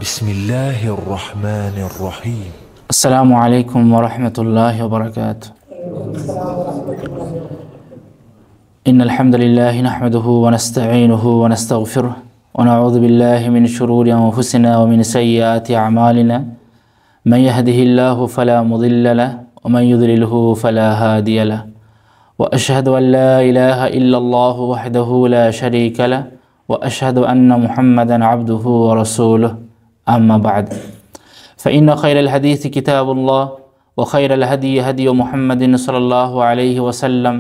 بسم الله الرحمن الرحيم. السلام عليكم ورحمة الله وبركاته. إن الحمد لله نحمده ونستعينه ونستغفره ونعوذ بالله من شرور أنفسنا ومن سيئات أعمالنا. من يهده الله فلا مضل له ومن يضلله فلا هادي له. وأشهد أن لا إله إلا الله وحده لا شريك له وأشهد أن محمدا عبده ورسوله. أما بعد، فإن خير الحديث كتاب الله وخير الهدي هدي محمد صلى الله عليه وسلم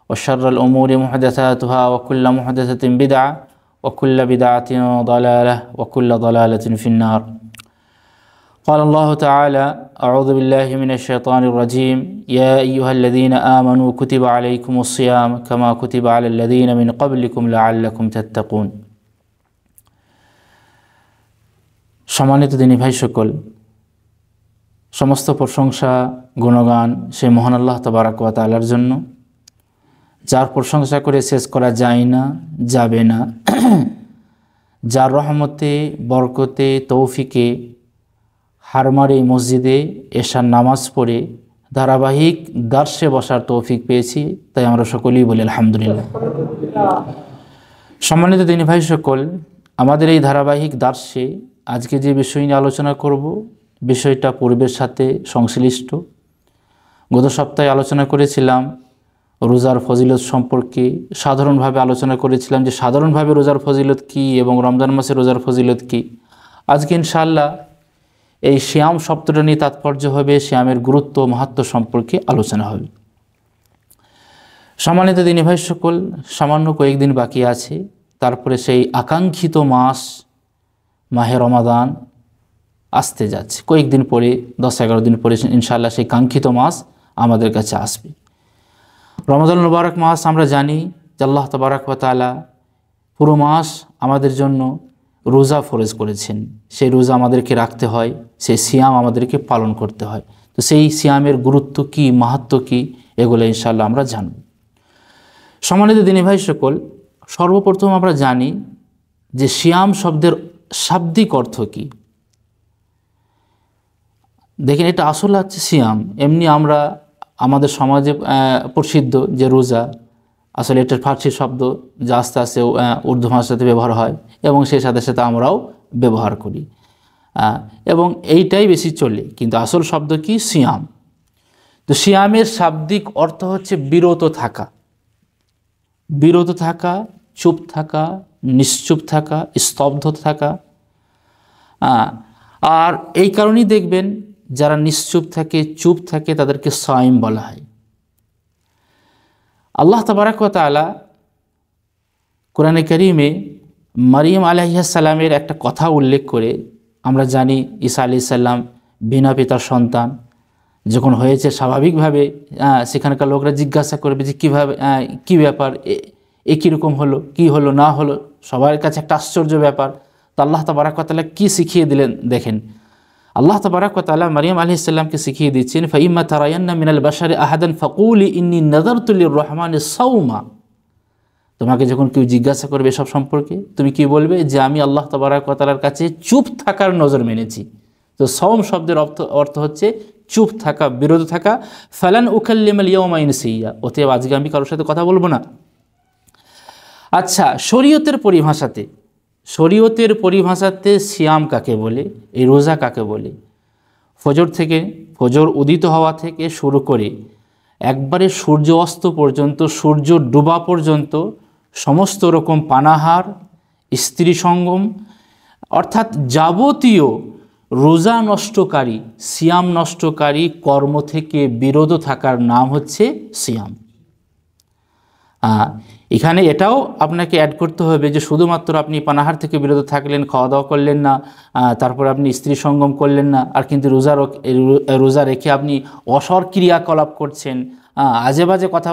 وشر الأمور محدثاتها وكل محدثة بدعة وكل بدعة ضلالة وكل ضلالة في النار. قال الله تعالى: أعوذ بالله من الشيطان الرجيم. يا أيها الذين آمنوا كتب عليكم الصيام كما كتب على الذين من قبلكم لعلكم تتقون. সম্মানিত দিনী ভাই সকল, সমস্ত প্রশংসা গুণগান সেই মহান আল্লাহ তাবারাক ওয়া তাআলার জন্য, যার প্রশংসা করে শেষ করা যায় না, যাবে না, যার রহমতে, বরকতে, তৌফিকে হারমারি মসজিদে এশার নামাজ পড়ে ধারাবাহিক দার্সে বসার তৌফিক পেয়েছি, তাই আমরা সকলেই বলি আলহামদুলিল্লাহ। সম্মানিত দিনী ভাই সকল, আমাদের এই ধারাবাহিক দার্সে আজকে যে বিষয় নিয়ে আলোচনা করব, বিষয়টা পূর্বের সাথে সংশ্লিষ্ট। গত সপ্তাহে আলোচনা করেছিলাম রোজার ফজিলত সম্পর্কে, সাধারণভাবে আলোচনা করেছিলাম যে সাধারণভাবে রোজার ফজিলত কী এবং রমজান মাসে রোজার ফজিলত কী। আজকে ইনশাআল্লাহ এই সিয়াম শব্দটা নিয়ে তাৎপর্য হবে, সিয়ামের গুরুত্ব মাহাত্ম্য সম্পর্কে আলোচনা হবে। সম্মানিত দিনী ভাই সকল, সামান্য কয়েকদিন বাকি আছে, তারপরে সেই আকাঙ্ক্ষিত মাস মাহে রমাদান আসতে যাচ্ছে। কয়েকদিন পরে, 10-11 দিন পরে ইনশাআল্লাহ সেই কাঙ্ক্ষিত মাস আমাদের কাছে আসবে। রমাদান মুবারক মাস আমরা জানি যে আল্লাহ তাবারাক ওয়া তাআলা পুরো মাস আমাদের জন্য রোজা ফরজ করেছেন। সেই রোজা আমাদেরকে রাখতে হয়, সেই সিয়াম আমাদেরকে পালন করতে হয়। তো সেই সিয়ামের গুরুত্ব কী, মাহাত্ম্য কী, এগুলো ইনশাআল্লাহ আমরা জানব। সম্মানিত দিনী ভাই সকল, সর্বপ্রথম আমরা জানি যে সিয়াম শব্দের শাব্দিক অর্থ কী। দেখেন, এটা আসলে হচ্ছে সিয়াম। এমনি আমরা আমাদের সমাজে প্রসিদ্ধ যে রোজা, আসলে এটার ফার্সি শব্দ যা আস্তে আস্তে উর্দু ভাষার সাথে ব্যবহার হয় এবং সেই সাথে সাথে আমরাও ব্যবহার করি এবং এইটাই বেশি চলে, কিন্তু আসল শব্দ কি? সিয়াম। তো সিয়ামের শাব্দিক অর্থ হচ্ছে বিরত থাকা, বিরত থাকা, চুপ থাকা, নিশ্চুপ থাকা, স্তব্ধ থাকা। আর এই কারণেই দেখবেন যারা নিশ্চুপ থাকে, চুপ থাকে, তাদেরকে সাইম বলা হয়। আল্লাহ তাবারাক ওয়া তাআলা কোরআনে কারীমে মারিয়াম আলাইহিস সালামের একটা কথা উল্লেখ করে, আমরা জানি ঈসা আলাইহিস সালাম বিনা পিতার সন্তান যখন হয়েছে, স্বাভাবিকভাবে সেখানকার লোকরা জিজ্ঞাসা করবে যে কীভাবে, কী ব্যাপার, এ কীরকম হলো, কি হলো না হলো, সবার কাছে একটা আশ্চর্য ব্যাপার। তো আল্লাহ তাবারাক ওয়া তাআলা কী শিখিয়ে দিলেন দেখেন। আল্লাহ তাবারাক ওয়া তাআলা মারিয়াম আলাইহিস সালামকে শিখিয়ে দিচ্ছেন, ফাইম্মা তারায়ান্না মিনাল বাশারি আহাদান ফাকুলি ইন্নী নাযারতু লির-রহমানি সাওমা। তোমাকে যখন কেউ জিজ্ঞাসা করবে এসব সম্পর্কে, তুমি কি বলবে? যে আমি আল্লাহ তাবারাক ওয়া তাআলার কাছে চুপ থাকার নজর মেনেছি। তো সাওম শব্দের অর্থ হচ্ছে চুপ থাকা, বিরত থাকা। ফালান উকাল্লিমাল ইয়াওমা ইনসিয়া, অতএব আজকে আমি কারোর সাথে কথা বলবো না। আচ্ছা, শরীয়তের পরিভাষাতে সিয়াম কাকে বলে, এই রোজা কাকে বলে? ফজর উদিত হওয়া থেকে শুরু করে একবারে সূর্য অস্ত পর্যন্ত, সূর্য ডুবা পর্যন্ত সমস্ত রকম পানাহার, স্ত্রী সঙ্গম, অর্থাৎ যাবতীয় রোজা নষ্টকারী, সিয়াম নষ্টকারী কর্ম থেকে বিরত থাকার নাম হচ্ছে সিয়াম। এখানে এটাও আপনাকে অ্যাড করতে হবে যে শুধুমাত্র আপনি পানাহার থেকে বিরত থাকলেন, খাওয়া দাওয়া করলেন না, তারপর আপনি স্ত্রী সঙ্গম করলেন না, আর কিন্তু রোজা রেখে আপনি অসৎ ক্রিয়াকলাপ করছেন, আজে বাজে কথা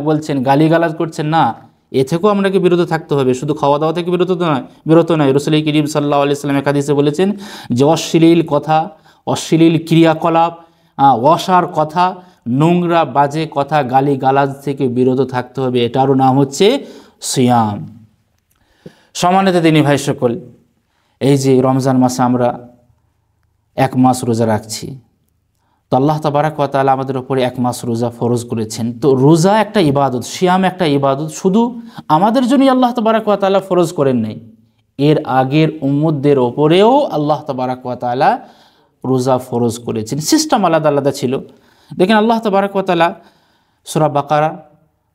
বলছেন, গালিগালাজ করছেন না, এ থেকেও আপনাকে বিরত থাকতে হবে। শুধু খাওয়া দাওয়া থেকে বিরত নয়। রাসূল করিম সাল্লাল্লাহু আলাইহি ওয়াসাল্লাম হাদিসে বলেছেন যে অশ্লীল কথা, অশ্লীল ক্রিয়াকলাপ, অসার কথা, নোংরা বাজে কথা, গালিগালাজ থেকে বিরত থাকতে হবে। এটারও নাম হচ্ছে সিয়াম। সম্মানিত দিনী ভাই সকল, এই যে রমজান মাসে আমরা 1 মাস রোজা রাখছি, তো আল্লাহ তাবারাক ওয়া তাআলা আমাদের উপরে 1 মাস রোজা ফরজ করেছেন। তো রোজা একটা ইবাদত, সিয়াম একটা ইবাদত, শুধু আমাদের জন্যই আল্লাহ তাবারাক ওয়া তাআলা ফরজ করেন নাই, এর আগের উম্মতদের ওপরেও আল্লাহ তাবারাক ওয়া তাআলা রোজা ফরজ করেছেন। সিস্টেম আলাদা আলাদা ছিল। দেখেন আল্লাহ তাবারাক ওয়া তাআলা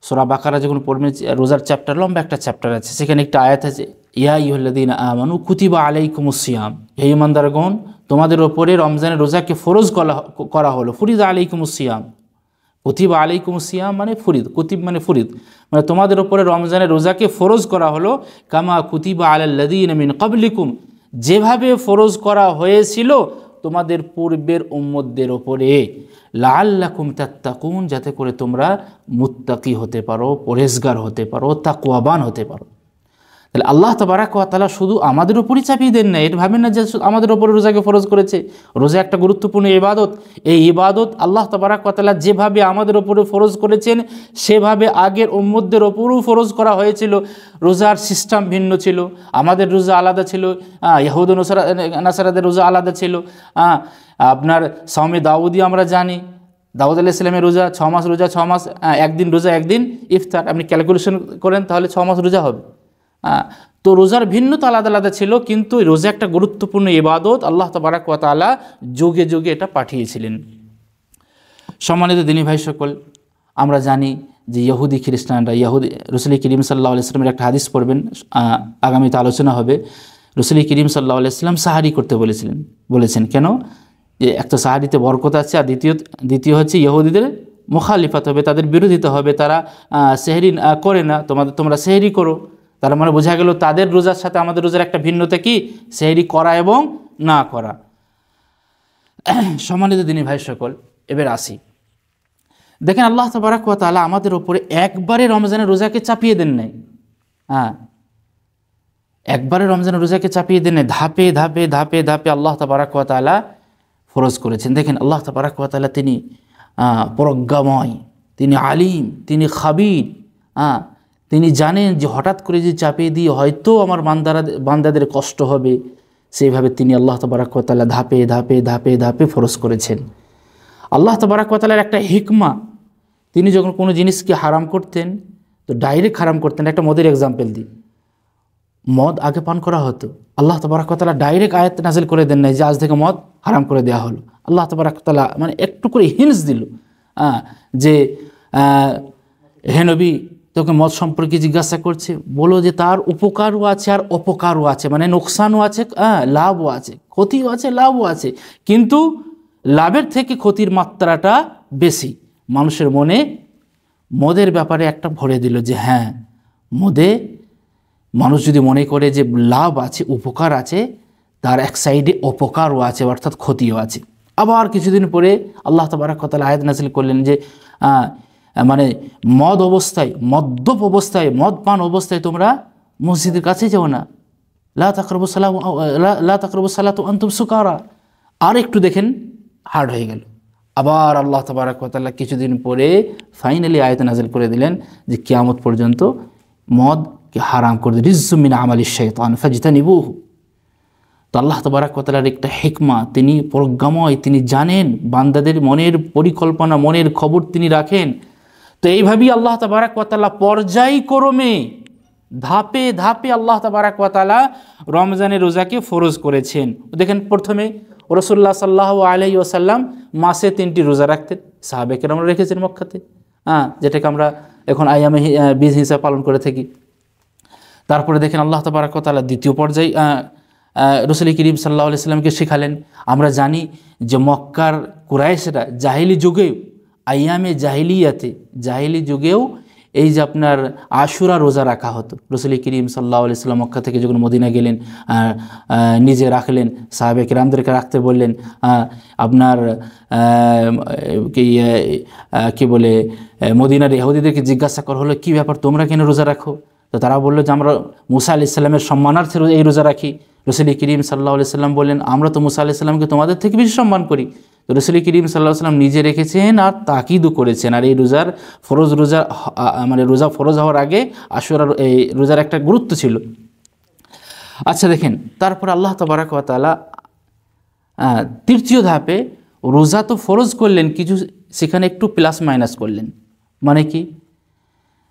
সূরা বাকারা যখন পড়বেন, রোজার চ্যাপ্টার, লম্বা একটা চ্যাপ্টার আছে, সেখানে একটা আয়াত আছে, ইয়া আইয়ুহাল্লাযীনা আমানু কুতিবা আলাইকুমুস সিয়াম, হে ঈমানদারগণ তোমাদের ওপরে রমজানের রোজাকে ফরজ করা হলো। ফুরিদা আলাইকুমুস সিয়াম, কুতিবা আলাইকুমুস সিয়াম মানে ফরিদ, কুতিব মানে ফরিদ, মানে তোমাদের ওপরে রমজানের রোজাকে ফরজ করা হলো, কামা কুতিবা আলাল্লাযীনা মিন ক্বাবলিকুম, যেভাবে ফরজ করা হয়েছিল তোমাদের পূর্বের উম্মতদের ওপরে, লাআল্লাকুম তাত্তাকুন, যাতে করে তোমরা মুত্তাকি হতে পারো, পরহেজগার হতে পারো, তাকওয়াবান হতে পারো। তাহলে আল্লাহ তাবারাক ওয়া তাআলা শুধু আমাদের উপরই চাপিয়ে দেন না, এটা ভাবেন না যে আমাদের উপরে রোজাকে ফরজ করেছে। রোজা একটা গুরুত্বপূর্ণ ইবাদত। এই ইবাদত আল্লাহ তাবারাক ওয়া তাআলা যেভাবে আমাদের উপরে ফরজ করেছেন, সেভাবে আগের উম্মতদের ওপরও ফরজ করা হয়েছিল। রোজার সিস্টেম ভিন্ন ছিল, আমাদের রোজা আলাদা ছিল, ইহুদ নাসারাদের রোজা আলাদা ছিল। আপনার সাওমে দাউদি আমরা জানি, দাউদ আলাইহিস সালামের রোজা 6 মাস রোজা, 6 মাস, একদিন রোজা একদিন ইফতার, আপনি ক্যালকুলেশন করেন তাহলে 6 মাস রোজা হবে। তো রোজার ভিন্নতা আলাদা আলাদা ছিল, কিন্তু রোজা একটা গুরুত্বপূর্ণ ইবাদত, আল্লাহ তাবারাক ওয়া তাআলা যুগে যুগে এটা পাঠিয়েছিলেন। সম্মানিত দিনী ভাই সকল, আমরা জানি যে ইহুদি খ্রিস্টানরা, রাসূল করিম সাল্লাল্লাহু আলাইহি ওয়াসাল্লামের একটা হাদিস পড়বেন, আগামীতে আলোচনা হবে। রাসূল করিম সাল্লাল্লাহু আলাইহি ওয়াসাল্লাম সাহারি করতে বলেছেন। কেন? যে একটা সাহারিতে বরকত আছে, আর দ্বিতীয় হচ্ছে ইহুদিদের মুখালিফাত হবে, তাদের বিরোধিতা হবে, তারা সেহরি করে না, তোমরা সেহরি করো। তার মানে বোঝা গেল তাদের রোজার সাথে আমাদের রোজার একটা ভিন্নতা কি, সেহরি করা এবং না করা। সম্মানিত দিনী ভাই সকল, এবার আসি, দেখেন আল্লাহ তাবারাক ওয়া তাআলা আমাদের উপরে একবারে রমজানের রোজাকে চাপিয়ে দেন নাই। একবারে রমজানের রোজাকে চাপিয়ে দেন নাই, ধাপে ধাপে ধাপে ধাপে আল্লাহ তাবারাক ওয়া তাআলা ফরজ করেছেন। দেখেন আল্লাহ তাবারাক ওয়া তাআলা তিনি প্রজ্ঞাময়, তিনি আলিম, তিনি খাবির। তিনি জানেন যে হঠাৎ করে যে চাপিয়ে দিয়ে হয়তো আমার বান্দাদের কষ্ট হবে, সেইভাবে তিনি আল্লাহ তাবারাক ওয়া তাআলা ধাপে ধাপে ধাপে ধাপে ফরজ করেছেন। আল্লাহ তাবারাক ওয়া তাআলার একটা হিকমা, তিনি যখন কোনো জিনিসকে হারাম করতেন তো ডাইরেক্ট হারাম করতেন। একটা মদের এক্সাম্পল দিই, মদ আগে পান করা হতো, আল্লাহ তাবারাক ওয়া তাআলা ডাইরেক্ট আয়াত নাযিল করে দেন নাই যে আজ থেকে মদ হারাম করে দেওয়া হলো। আল্লাহ তাবারাক ওয়া তাআলা মানে একটু করে হিন্টস দিল যে হে নবী, তোকে মদ সম্পর্কে জিজ্ঞাসা করছে, বলো যে তার উপকারও আছে আর অপকারও আছে, মানে নোকসানও আছে, লাভও আছে, ক্ষতিও আছে, লাভও আছে, কিন্তু লাভের থেকে ক্ষতির মাত্রাটা বেশি। মানুষের মনে মদের ব্যাপারে একটা ভরে দিল যে হ্যাঁ, মদে মানুষ যদি মনে করে যে লাভ আছে, উপকার আছে, তার এক সাইডে অপকারও আছে, অর্থাৎ ক্ষতিও আছে। আবার কিছুদিন পরে আল্লাহ তাবারাক ওয়া তাআলা আয়াত নাযিল করলেন যে মানে মদ অবস্থায়, মদ্যপ অবস্থায়, মদ পান অবস্থায় তোমরা মসজিদের কাছে যাও না, লা তাকরাবুস সালাতু আনতুম সুকারা। আর একটু দেখেন হার্ড হয়ে গেল। আবার আল্লাহ তাবারাক ওয়া তাআলা কিছুদিন পরে ফাইনালি আয়াত নাযিল করে দিলেন যে কিয়ামত পর্যন্ত মদকে হারাম করে দিলেন, রিজসুম মিন আমালিশ শাইতান ফাজতানিবুহু। তো আল্লাহ তাবারাক ওয়া তাআলার একটা হিকমা, তিনি প্রজ্ঞাময়, তিনি জানেন বান্দাদের মনের পরিকল্পনা, মনের খবর তিনি রাখেন। তো এইভাবেই আল্লাহ তাবারাক ওয়া তাআলা পর্যায়ক্রমে ধাপে ধাপে আল্লাহ তাবারাক ওয়া তাআলা রমজানের রোজাকে ফরজ করেছেন। দেখেন প্রথমে রাসূলুল্লাহ সাল্লাল্লাহু আলাইহি ওয়াসাল্লাম মাসে 3টি রোজা রাখতেন, সাহাবে কেরামরা রেখেছেন মক্কাতে, যেটাকে আমরা এখন আইয়ামে বীজ হিসাবে পালন করে থাকি। তারপরে দেখেন আল্লাহ তাবারাক ওয়া তাআলা দ্বিতীয় পর্যায়ে রাসূল করিম সাল্লাল্লাহু আলাইহি ওয়াসাল্লামকে শেখালেন। আমরা জানি যে মক্কার কুরাইশরা জাহিলি যুগেও, আইয়ামে জাহিলি যুগেও এই যে আপনার আশুরা রোজা রাখা হতো। রাসূল করিম সাল্লাল্লাহু আলাইহি ওয়াসাল্লাম মক্কা থেকে যখন মদিনা গেলেন, নিজে রাখলেন, সাহাবে কেরামদেরকে রাখতে বললেন। আপনার কি বলে মদিনার ইহুদিদেরকে জিজ্ঞাসা করা হলো, কী ব্যাপার, তোমরা কেন রোজা রাখো? তো তারা বললো যে আমরা মুসা আলাইহিস সালামের সম্মানার্থে এই রোজা রাখি। রাসূল করিম সাল্লাল্লাহু আলাইহি ওয়াসাল্লাম বললেন, আমরা তো মুসা আলাইহিস সালামকে তোমাদের থেকে বেশি সম্মান করি। তো রাসূল করিম সাল্লাল্লাহু আলাইহি ওয়াসাল্লাম নিজে রেখেছেন আর তাকিদও করেছেন। আর এই রোজা ফরজ হওয়ার আগে আশুরার এই রোজার একটা গুরুত্ব ছিল। আচ্ছা দেখেন, তারপর আল্লাহ তাবারাক ওয়া তাআলা তৃতীয় ধাপে রোজা তো ফরজ করলেন, কিছু সেখানে একটু প্লাস মাইনাস করলেন। মানে কি,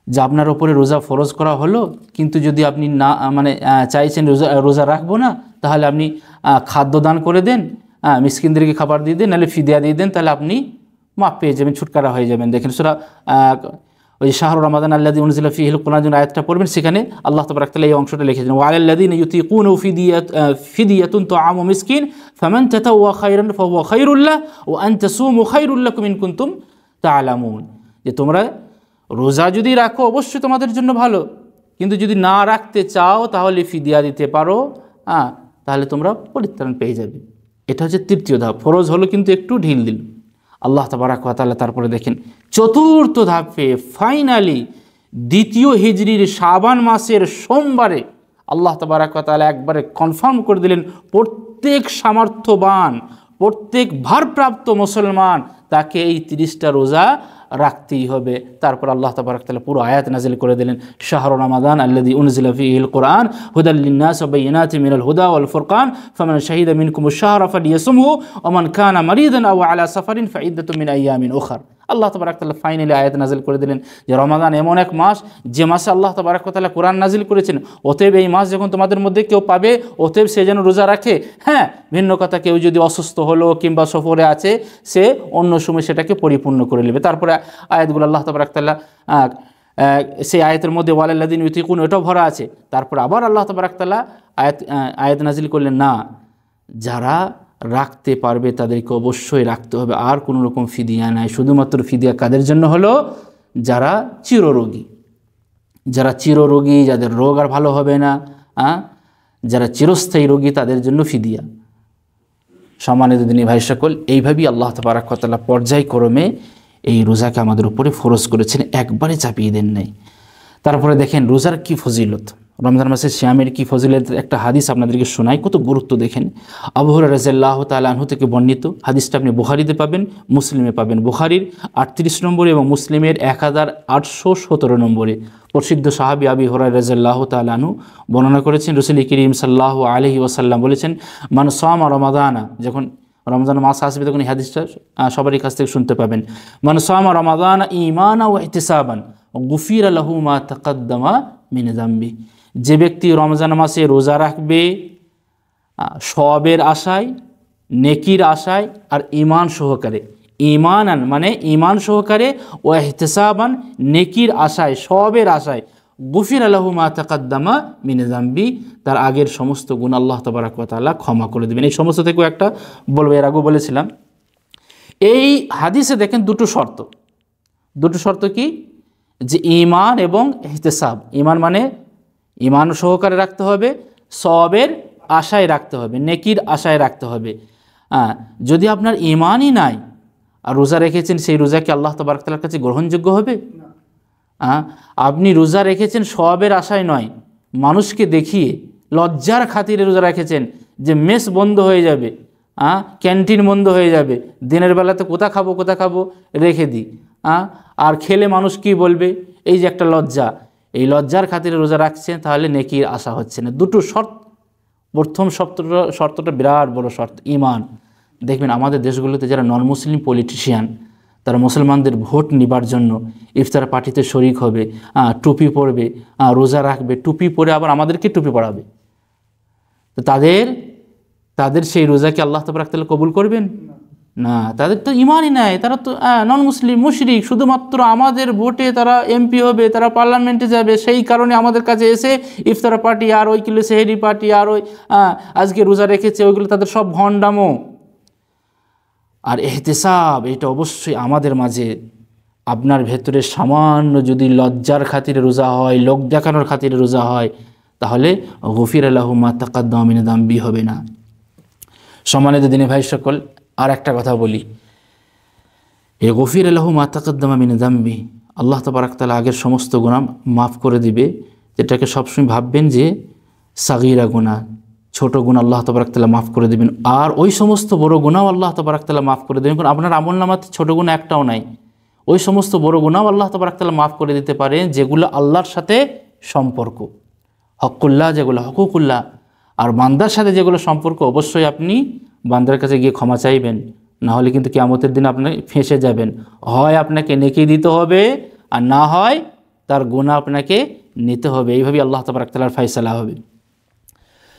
যে আপনার ওপরে রোজা ফরজ করা হলো, কিন্তু যদি আপনি না চাইছেন রোজা রাখবো না, তাহলে আপনি খাদ্য দান করে দেন, মিসকিনদেরকে খাবার দিয়ে দেন, নাহলে ফিদিয়া দিয়ে দেন, তাহলে আপনি মাপ পেয়ে যাবেন, ছুটকারা হয়ে যাবেন। দেখেন সূরা ওই শাহরু রমাদান আল্লাযী উনজিলা ফীহিল কুরআন আয়াতটা পড়বেন, সেখানে আল্লাহ তাবারাক তাআলা এই অংশটা লিখেছেন, ওয়া আলাল্লাযীনা ইউতীকুনাহু ফিদিয়াতুন তুআমু মিসকিন ফামান তাতাওয়া খায়রান ফাহুয়া খায়রুল লাহ ওয়া আন তাসুমু খায়রুল লাকুম ইন কুনতুম তা'লামুন। যে তোমরা রোজা যদি রাখো অবশ্যই তোমাদের জন্য ভালো, কিন্তু যদি না রাখতে চাও তাহলে ফিদিয়া দিতে পারো, তাহলে তোমরা পরিত্রাণ পেয়ে যাবে। এটা হচ্ছে তৃতীয় ধাপ, ফরজ হলো কিন্তু একটু ঢিল দিল আল্লাহ তাবারাক ওয়া তাআলা। তারপরে দেখেন চতুর্থ ধাপে ফাইনালি দ্বিতীয় হিজরির শাবান মাসের সোমবারে আল্লাহ তাবারাক ওয়া তাআলা একবারে কনফার্ম করে দিলেন, প্রত্যেক সামর্থ্যবান, প্রত্যেক ভারপ্রাপ্ত মুসলমান তাকে এই 30টা রোজা রাখতেই হবে। তারপর আল্লাহ তাবারাক তাআলা পুরো আয়াত নাজিল করে দিলেন, শাহরু রমাদান আল্লাযী উনজিলা ফীহিল কুরআন হুদাল লিন-নাস ওয়া বায়িনাতিন মিনাল হুদা ওয়াল ফুরকান ফামান শাহিদা মিনকুমুশ শাহরা ফালিয়াসুমহু ওয়া মান কানা মারিদান আও আলা সাফারিন ফাইদ্দাতুম মিন আইয়ামিন উখর। আল্লাহ তাবারাক তাআলা ফাইনালি আয়াত নাজিল করে দিলেন যে রমাদান এমন এক মাস, যে মাসে আল্লাহ তাবারাক তাআলা কোরআন নাজিল করেছেন, অতএব এই মাস যখন তোমাদের মধ্যে কেউ পাবে, অতএব সে যেন রোজা রাখে। হ্যাঁ, ভিন্ন কথা, কেউ যদি অসুস্থ হলো কিংবা সফরে আছে, সে অন্য সময় সেটাকে পরিপূর্ণ করে নেবে। তারপরে আয়াতগুলো আল্লাহ তাবারাক তাআলা সেই আয়াতের মধ্যে ওয়ালাল্লাযীনা ইউতীকুন এটাও ভরা আছে। তারপর আবার আল্লাহ তাবারাক তাআলা আয়াত নাজিল করলেন, না, যারা রাখতে পারবে তাদেরকে অবশ্যই রাখতে হবে, আর কোনো রকম ফিদিয়া নাই। শুধুমাত্র ফিদিয়া কাদের জন্য হলো? যারা চিররোগী, যাদের রোগ আর ভালো হবে না, যারা চিরস্থায়ী রোগী, তাদের জন্য ফিদিয়া। সম্মানিত দিনী ভাই সকল, এইভাবেই আল্লাহ তাবারাক ওয়া তাআলা পর্যায়ক্রমে এই রোজাকে আমাদের উপরে ফরজ করেছেন, একবারে চাপিয়ে দেন নাই। তারপরে দেখেন রোজার কি ফজিলত, রমজান মাসের সিয়ামের কি ফজিলত, একটা হাদিস আপনাদেরকে শোনাই, কত গুরুত্ব দেখেন। আবু হুরায়রা রাদিয়াল্লাহু তাআলা আনহু থেকে বর্ণিত হাদিসটা আপনি বুখারীতে পাবেন, মুসলিমে পাবেন। বুখারীর 38 নম্বরে এবং মুসলিমের 1817 নম্বরে প্রসিদ্ধ সাহাবী আবু হুরায়রা রাদিয়াল্লাহু তাআলা আনহু বর্ণনা করেছেন, রাসূল করিম সাল্লাল্লাহু আলাইহি ওয়াসাল্লাম বলেছেন, মান সামা রমাদানা, যখন রমজান মাস আসবে তখন এই হাদিসটা সবারই কাছ থেকে শুনতে পাবেন। মান সামা রমাদানা ঈমানান ওয়া ইহতিসাবান গুফিরা লাহু মা তাকাদ্দামা মিন যামবি। যে ব্যক্তি রমজান মাসে রোজা রাখবে সওয়াবের আশায়, নেকির আশায় আর ঈমান সহকারে, ঈমানান মানে ঈমান সহকারে, ও ইহতিসাবান নেকির আশায়, সওয়াবের আশায়, গুফিরা লাহু মা তাকাদ্দামা মিন যামবি, তার আগের সমস্ত গুনাহ আল্লাহ তাবারাক ওয়া তাআলা ক্ষমা করে দেবেন। এই সমস্ত থেকেও একটা বলবো, এর আগেও বলেছিলাম। এই হাদিসে দেখেন দুটো শর্ত কি, যে ঈমান এবং ইহতিসাব। ঈমান মানে ঈমান সহকারে রাখতে হবে, সওয়াবের আশায় রাখতে হবে, নেকির আশায় রাখতে হবে। যদি আপনার ঈমানই নাই আর রোজা রেখেছেন, সেই রোজা কি আল্লাহ তাবারাক তাআলার কাছে গ্রহণযোগ্য হবে? আপনি রোজা রেখেছেন সওয়াবের আশায় নয়, মানুষকে দেখিয়ে লজ্জার খাতিরে রোজা রেখেছেন, যে মেস বন্ধ হয়ে যাবে, ক্যান্টিন বন্ধ হয়ে যাবে, দিনের বেলাতে কোথা খাবো রেখে দিই, আর খেলে মানুষ কি বলবে, এই যে একটা লজ্জা, এই লজ্জার খাতিরে রোজা রাখছেন, তাহলে নেকির আশা হচ্ছে না। দুটো শর্ত। প্রথম শর্তটা বিরাট বড় শর্ত, ঈমান। দেখবেন আমাদের দেশগুলোতে যারা নন মুসলিম পলিটিশিয়ান, তারা মুসলমানদের ভোট নিবার জন্য ইফতার পার্টিতে শরিক হবে, টুপি পরবে, রোজা রাখবে, টুপি পরে আবার আমাদেরকে টুপি পরাবে। তো তাদের সেই রোজাকে আল্লাহ তাবারাক তাআলা কবুল করবেন না? তাদের তো ঈমানই নাই, তারা তো নন মুসলিম, মুশরিক। শুধুমাত্র আমাদের ভোটে তারা এমপি হবে, তারা পার্লামেন্টে যাবে, সেই কারণে আমাদের কাছে এসে ইফতার পার্টি আর ওই কিলো সেহরি পার্টি আর ওই আজকে রোজা রেখেছে, ওইগুলো তাদের সব ভণ্ডামো। আর ইহতিসাব, এটা অবশ্যই আমাদের মাঝে, আপনার ভেতরে সামান্য যদি লজ্জার খাতিরে রোজা হয়, লোক দেখানোর খাতিরে রোজা হয়, তাহলে গফিরা লাহু মা তাকাদ্দামা মিন যামবি হবে না। সম্মানিত দিনী ভাই সকল, আর একটা কথা বলি, এ গফিরা লাহু মা তাকাদ্দামা মিন যামবি, আল্লাহ তাবারাক তাআলা আগের সমস্ত গুনাহ মাফ করে দিবে। যেটাকে সবসময় ভাববেন যে সাগীরা গুনাহ, ছোট গুনাহ আল্লাহ তাবারাক তাআলা মাফ করে দেবেন, আর ওই সমস্ত বড় গুনাহও আল্লাহ তাবারাক তাআলা মাফ করে দেবেন। কারণ আপনার আমলনামাতে ছোট গুনাহ একটাও নাই। ওই সমস্ত বড় গুনাহও আল্লাহ তাবারাক তাআলা মাফ করে দিতে পারেন যেগুলো আল্লাহর সাথে সম্পর্ক, হকুল্লাহ, যেগুলো হকুকুল্লাহ, আর বান্দার সাথে যেগুলো সম্পর্ক অবশ্যই আপনি বান্দার কাছে গিয়ে ক্ষমা চাইবেন, না হলে কিন্তু কিয়ামতের দিন আপনি ফেঁসে যাবেন। হয় আপনাকে নেকি দিতে হবে, আর না হয় তার গুনাহ আপনাকে নিতে হবে। এইভাবেই আল্লাহ তাবারক তাআলার ফয়সালা হবে।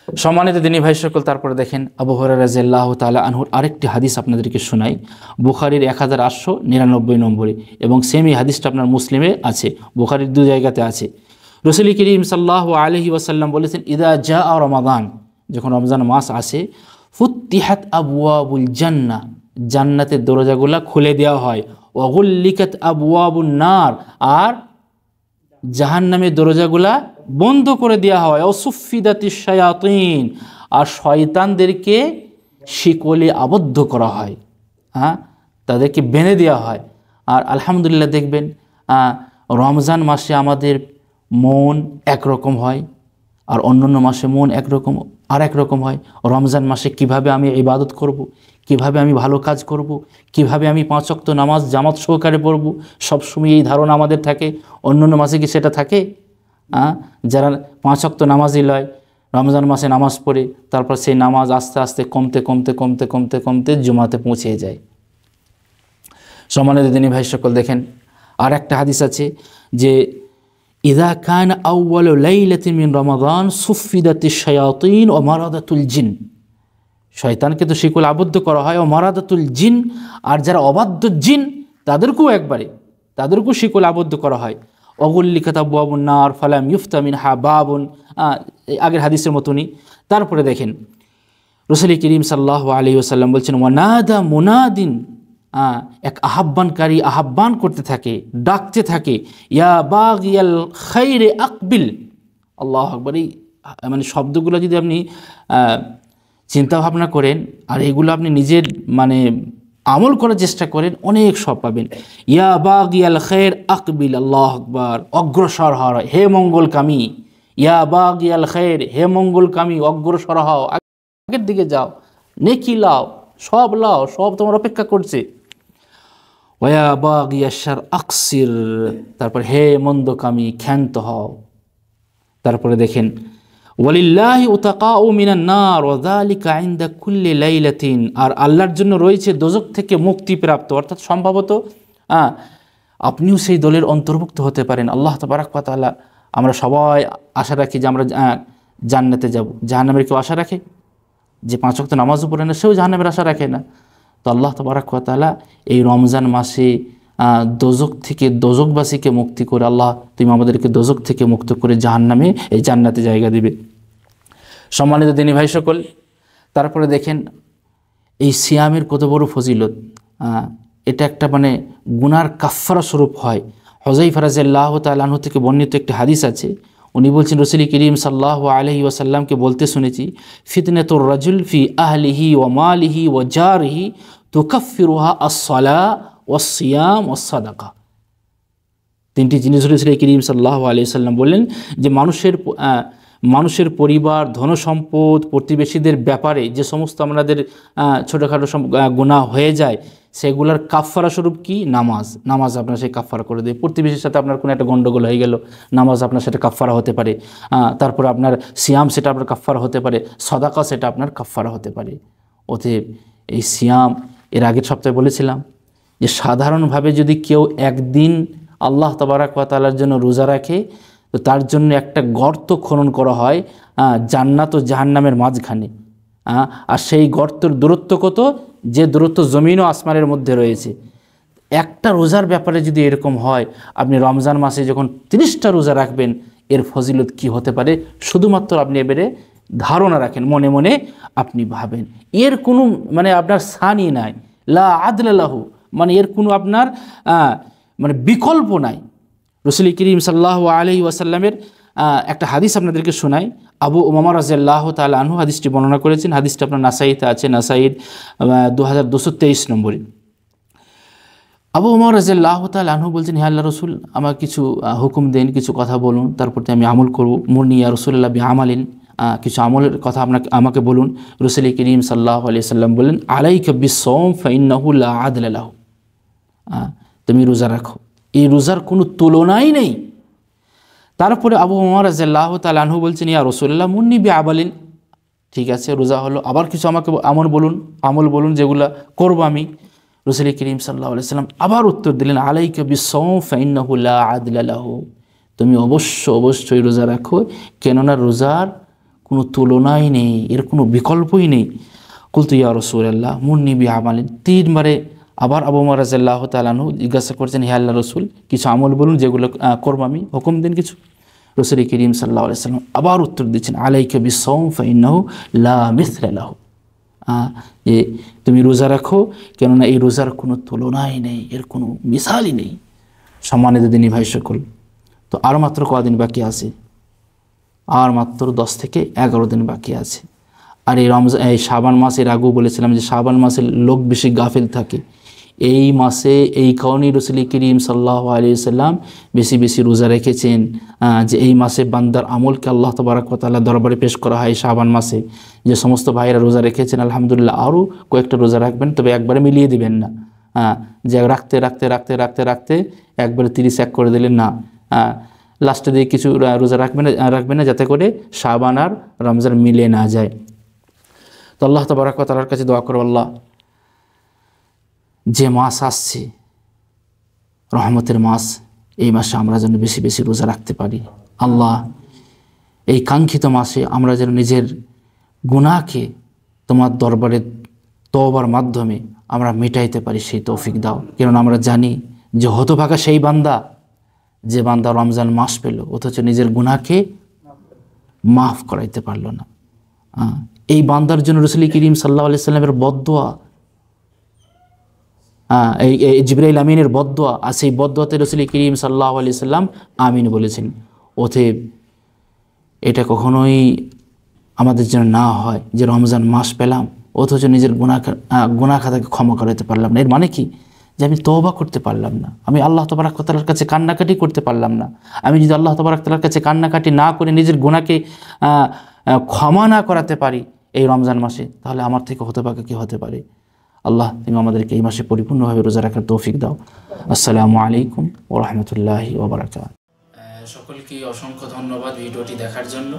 সম্মানিত দিনী ভাই সকল, তারপরে দেখেন আবু হুরায়রা রাদিয়াল্লাহু তাআলা আনহুর আরেকটি হাদিস আপনাদেরকে শোনাই। বুখারীর 1899 নম্বরে, এবং সেমি হাদিসটা আপনার মুসলিমে আছে, বুখারীর 2 জায়গাতে আছে। রাসূল করিম সাল্লাল্লাহু আলাইহি ওয়াসাল্লাম বলেছেন, ইদা জাআ রমাদান, যখন রমজান মাস আসে, ফুত্তিহাত আবওয়াবুল জান্নাহ, জান্নাতের দরজাগুলো খুলে দেওয়া হয়, ওয়া গুল্লিকাত আবওয়াবুন নার, আর জাহান্নামের দরজাগুলা বন্ধ করে দেওয়া হয়, অসুফিদাতিশ শায়াতিন, আর শয়তানদেরকে শিকলে আবদ্ধ করা হয়, তাদেরকে বেঁধে দেওয়া হয়। আর আলহামদুলিল্লাহ দেখবেন রমজান মাসে আমাদের মন একরকম হয়, আর অন্যান্য মাসে মন একরকম আর একরকম হয়। রমজান মাসে কিভাবে আমি ইবাদত করব, কিভাবে আমি ভালো কাজ করব, কিভাবে আমি 5 ওয়াক্ত নামাজ জামাত সহকারে পড়ব, সবসময় এই ধারণা আমাদের থাকে। অন্যান্য মাসে কি সেটা থাকে? যারা 5 ওয়াক্ত নামাজই লয়, রমজান মাসে নামাজ পড়ে তারপর সেই নামাজ আস্তে আস্তে কমতে কমতে কমতে কমতে কমতে জুমাতে পৌঁছে যায়। সম্মানিত দিনী ভাই সকল, দেখেন আর একটা হাদিস আছে যে ইযা কানা আউয়ালু লাইলাতিন মিন রমাদান সুফিদাতিশ শায়াতিন ওয়া মারাদাতুল জিন, শয়তানকে তো শিকল আবদ্ধ করা হয়, ও মারাদাতুল জিন, আর যারা অবাধ্য জিন তাদেরকেও শিকল আবদ্ধ করা হয়। অগুল্লিকাত আবওয়াবুন নার ফালাম ইউফতা মিনহা বাবুন, আগের হাদিসের মতনই। তারপরে দেখেন রাসূল করিম সাল্লাল্লাহু আলাইহি ওয়াসাল্লাম বলছেন, ওয়ানাদা মুনাদিন, এক আহ্বানকারী আহ্বান করতে থাকে, ডাকতে থাকে, ইয়া বাগিয়াল খাইরে আকবিল। আল্লাহু আকবার। এই মানে শব্দগুলো যদি আপনি চিন্তা ভাবনা করেন আর এগুলো আপনি নিজের মানে আমল করার চেষ্টা করেন, অনেক সব পাবেন। ইয়া বাগিয়াল খাইর আকবিল, আল্লাহু আকবার, অগ্রসর হও হে মঙ্গলকামী। ইয়া বাগিয়াল খাইর, হে মঙ্গলকামী, অগ্রসর হও, আগের দিকে যাও, নেকি লাও, সব তোমার অপেক্ষা করছে। ওয়া বাগিয়াশ শার আকসির, তারপর হে মন্দকামী ক্ষান্ত হও। তারপরে দেখেন ওয়ালিল্লাহি উতাকাউ মিনান নার ওয়া যালিকা ইনদা কুল্লি লাইলাতিন, আর আল্লাহর জন্য রয়েছে দোজখ থেকে মুক্তিপ্রাপ্ত, অর্থাৎ সম্ভবত আপনিও সেই দলের অন্তর্ভুক্ত হতে পারেন। আল্লাহ তাবারক ওয়া তাআলা, আমরা সবাই আশা রাখি যে আমরা জান্নাতে যাব। জাহান্নামের কেউ আশা রাখে? যে 5 ওয়াক্ত নামাজও পড়ে না সেও জাহান্নামের আশা রাখে না। তো আল্লাহ তাবারক ওয়া তাআলা এই রমজান মাসে দোজখ থেকে দোজখবাসীকে মুক্তি করে, আল্লাহ তুমি আমাদেরকে দোজখ থেকে মুক্ত করে জাহান্নামে এই জান্নাতে জায়গা দিবে। সম্মানিত দিনী ভাই সকল, তারপরে দেখেন এই সিয়ামের কত বড় ফজিলত। এটা একটা মানে গুনার কাফফারা স্বরূপ হয়। হুযায়ফা রাদিয়াল্লাহু তাআলা আনহু থেকে বর্ণিত একটি হাদিস আছে, উনি বলছেন রাসূল করিম সাল্লাল্লাহু আলাইহি ওয়াসাল্লামকে বলতে শুনেছি, ফিতনাতুর রাজুল ফি আহলিহি ওয়া মালিহি ওয়া জারিহি তুকাফফিরুহা আস-সালাহ ওয়াস-সিয়াম ওয়াস-সাদাকা। 3টি জিনিস রাসূল করিম সাল্লাল্লাহু আলাইহি ওয়াসাল্লাম বললেন যে মানুষের পরিবার, ধনসম্পদ, প্রতিবেশীদের ব্যাপারে যে সমস্ত আমাদের ছোটোখাটো গুনাহ হয়ে যায় সেগুলোর কাফফারা স্বরূপ কি? নামাজ আপনার সেই কাফফারা করে দেয়। প্রতিবেশীর সাথে আপনার কোনো একটা গণ্ডগোল হয়ে গেল, নামাজ আপনার সেটা কাফফারা হতে পারে। তারপর আপনার সিয়াম সেটা আপনার কাফফারা হতে পারে, সাদাকা সেটা আপনার কাফফারা হতে পারে। অতএব এই সিয়াম, এর আগের সপ্তাহে বলেছিলাম যে সাধারণভাবে যদি কেউ একদিন আল্লাহ তাবারক ওয়া তাআলার জন্য রোজা রাখে, তো তার জন্য একটা গর্ত খনন করা হয় জান্নাত ও জাহান্নামের মাঝখানে। আর সেই গর্তের দূরত্ব কত? যে দূরত্ব জমিন ও আসমানের মধ্যে রয়েছে। একটা রোজার ব্যাপারে যদি এরকম হয়, আপনি রমজান মাসে যখন 30টা রোজা রাখবেন, এর ফজিলত কি হতে পারে শুধুমাত্র আপনি এবারে ধারণা রাখেন, মনে মনে আপনি ভাবেন। এর কোনো মানে আপনার সানি নাই, লা আদলা লাহু, মানে এর কোনো আপনার মানে বিকল্প নাই। রাসূল করিম সাল্লাল্লাহু আলাইহি ওয়াসাল্লামের একটা হাদিস আপনাদেরকে শোনাই। আবু উমামা রাদিয়াল্লাহু তাআলা আনহু হাদিসটি বর্ণনা করেছেন। হাদিসটি আপনার নাসাইতে আছে, নাসাইর 2223 নম্বরে। আবু উমামা রাদিয়াল্লাহু তাআলা আনহু বলছেন, হে আল্লাহর রাসূল, আমার কিছু হুকুম দেন, কিছু কথা বলুন, তারপর আমি আমল করব। মুরনি ইয়া রাসূলুল্লাহ বিআমালিন, কিছু আমলের কথা আমাকে বলুন। রাসূল করিম সাল্লাল্লাহু আলাইহি ওয়াসাল্লাম বললেন, আলাইকা বিস-সাওম ফাইন্নাহু লা আদলা লাহু, তুমি রোজা রাখো, এই রোজার কোনো তুলনাই নেই। তারপরে আবু উমামা রাদিয়াল্লাহু তাআলা আনহু বলছেন, ইয়া রাসূলুল্লাহ মুন্নি বিআমালিন, ঠিক আছে, রোজা হলো, আবার কিছু আমাকে আমল বলুন যেগুলো করব আমি। রাসূল করিম সাল্লাল্লাহু আলাইহি সাল্লাম আবার উত্তর দিলেন, আলাইকা বিস-সাওম ফাইন্নাহু লা আদলা লাহু, তুমি অবশ্যই রোজা রাখো, কেননা রোজার কোনো তুলনাই নেই, এর কোনো বিকল্পই নেই। কুলতু ইয়া রাসূলুল্লাহ মুন্নি বিআমালিন, 3 বারে আবার আবু উমর রাদিয়াল্লাহু তাআলা আনহু জিজ্ঞাসা করছেন, হে আল্লাহর রাসূল, কিছু আমল বলুন যেগুলো করব আমি, হুকুম দিন কিছু। রাসূল করিম সাল্লাল্লাহু আলাইহি সাল্লাম আবার উত্তর দিচ্ছেন, আলাইকা বিস-সাওম ফাইন্নাহু লা মিসলা লাহু, যে তুমি রোজা রাখো, কেননা এই রোজার কোনো তুলনাই নেই, এর কোনো মিসালই নেই। সম্মানিত দিনী ভাই সকল, তো আর মাত্র কদিন বাকি আছে? আর মাত্র 10 থেকে 11 দিন বাকি আছে। আর এই শাবান মাসের আগেও বলেছিলাম যে শাবান মাসের লোক বেশি গাফিল থাকে। এই মাসে এই কারণেই রাসূল করিম সাল্লাল্লাহু আলাইহি ওয়াসাল্লাম বেশি রোজা রেখেছেন, যে এই মাসে বান্দার আমলকে আল্লাহ তাবারক ওয়া তাআলা দরবারে পেশ করা হয়। শাবান মাসে যে সমস্ত ভাইরা রোজা রেখেছেন আলহামদুলিল্লাহ, আরও কয়েকটা রোজা রাখবেন, তবে একবারে মিলিয়ে দিবেন না, যে রাখতে একবারে 31 করে দিলেন না, লাস্টে দিয়ে কিছু রোজা রাখবেন না, যাতে করে শাবান আর রমজান মিলে না যায়। তো আল্লাহ তাবারক ওয়া তাআলার কাছে দোয়া করব, আল্লাহ যে মাস আসছে রহমতের মাস, এই মাসে আমরা যেন বেশি রোজা রাখতে পারি। আল্লাহ এই কাঙ্ক্ষিত মাসে আমরা যেন নিজের গুনাহকে তোমার দরবারে তওবার মাধ্যমে আমরা মিটাইতে পারি, সেই তৌফিক দাও। কেননা আমরা জানি যে হতভাগা সেই বান্দা, যে বান্দা রমজান মাস পেল অথচ নিজের গুনাহকে মাফ করাইতে পারল না। এই বান্দার জন্য রাসূল করিম সাল্লাল্লাহু আলাইহি সাল্লামের বদদোয়া, এই জিবরাইল আমিনের বদদোয়া, আর সেই বদদোয়াতে রাসূল করিম সাল্লাল্লাহু আলাইহি সাল্লাম আমিন বলেছেন। অতএব এটা কখনোই আমাদের জন্য না হয় যে রমজান মাস পেলাম অথচ নিজের গুনাহ খাতাকে ক্ষমা করাতে পারলাম না। এর মানে কি? যে আমি তওবা করতে পারলাম না, আমি আল্লাহ তাবারক ওয়া তাআলার কাছে কান্নাকাটি করতে পারলাম না। আমি যদি আল্লাহ তাবারক ওয়া তাআলার কাছে কান্নাকাটি না করে নিজের গুনাহকে ক্ষমা না করাতে পারি এই রমজান মাসে, তাহলে আমার থেকে হতভাগা কি হতে পারে? আল্লাহ তুমি আমাদেরকে এই মাসে পরিপূর্ণভাবে রোজা রাখার তৌফিক দাও। আসসালামু আলাইকুম ওয়া রাহমাতুল্লাহি ওয়া বারাকাতুহু। সকলকে অসংখ্য ধন্যবাদ ভিডিওটি দেখার জন্য।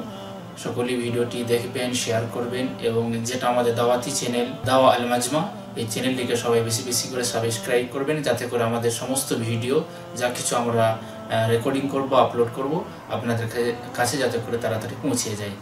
সকলেই ভিডিওটি দেখবেন, শেয়ার করবেন, এবং যেটা আমাদের দাওয়াতি চ্যানেল দাওয়া আল মাজমা, এই চ্যানেলটিকে সবাই বেশি করে সাবস্ক্রাইব করবেন, যাতে করে আমাদের সমস্ত ভিডিও যা কিছু আমরা রেকর্ডিং করব, আপলোড করব, আপনাদের কাছে যাতে করে তাড়াতাড়ি পৌঁছে যায়।